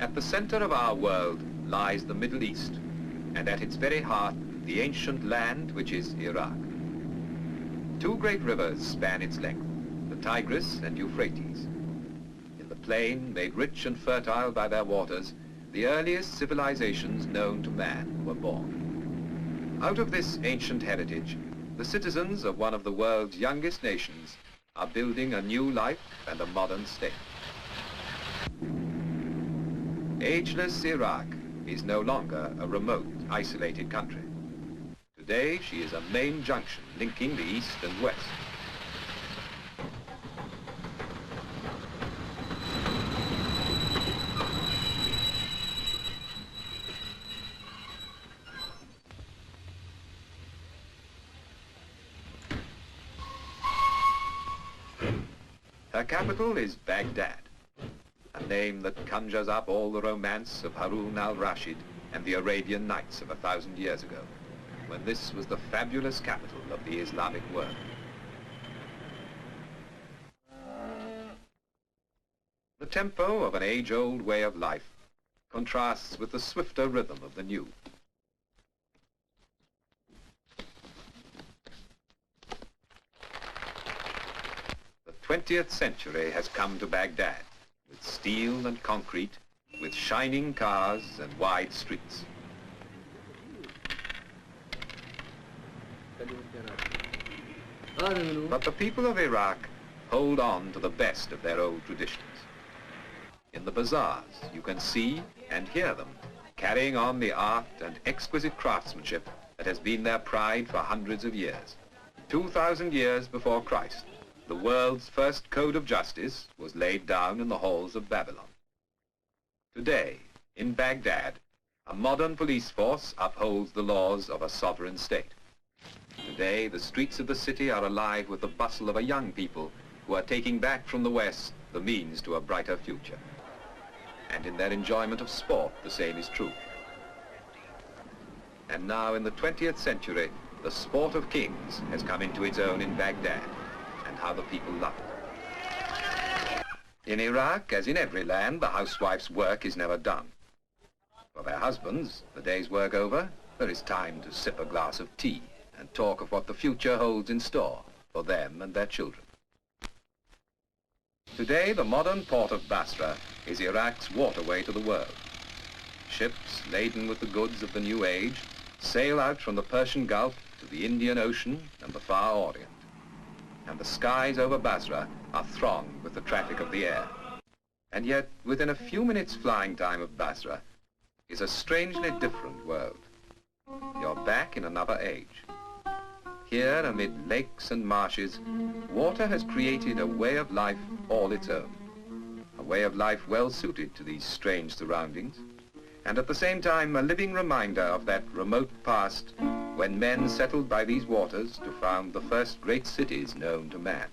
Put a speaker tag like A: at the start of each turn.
A: At the center of our world lies the Middle East, and at its very heart, the ancient land which is Iraq. Two great rivers span its length, the Tigris and Euphrates. In the plain, made rich and fertile by their waters, the earliest civilizations known to man were born. Out of this ancient heritage, the citizens of one of the world's youngest nations are building a new life and a modern state. Ageless Iraq is no longer a remote, isolated country. Today, she is a main junction linking the East and West. Her capital is Baghdad, a name that conjures up all the romance of Harun al-Rashid and the Arabian Nights of 1,000 years ago, when this was the fabulous capital of the Islamic world. The tempo of an age-old way of life contrasts with the swifter rhythm of the new. The 20th century has come to Baghdad, with steel and concrete, with shining cars and wide streets. But the people of Iraq hold on to the best of their old traditions. In the bazaars, you can see and hear them carrying on the art and exquisite craftsmanship that has been their pride for hundreds of years. 2,000 years before Christ, the world's first code of justice was laid down in the halls of Babylon. Today, in Baghdad, a modern police force upholds the laws of a sovereign state. Today, the streets of the city are alive with the bustle of a young people who are taking back from the West the means to a brighter future. And in their enjoyment of sport, the same is true. And now, in the 20th century, the sport of kings has come into its own in Baghdad, and how the people love it. In Iraq, as in every land, the housewife's work is never done. For their husbands, the day's work over, there is time to sip a glass of tea and talk of what the future holds in store for them and their children. Today, the modern port of Basra is Iraq's waterway to the world. Ships laden with the goods of the new age sail out from the Persian Gulf to the Indian Ocean and the Far Orient. And the skies over Basra are thronged with the traffic of the air. And yet, within a few minutes flying time of Basra is a strangely different world. You're back in another age. Here, amid lakes and marshes, water has created a way of life all its own. A way of life well suited to these strange surroundings, and at the same time a living reminder of that remote past when men settled by these waters to found the first great cities known to man.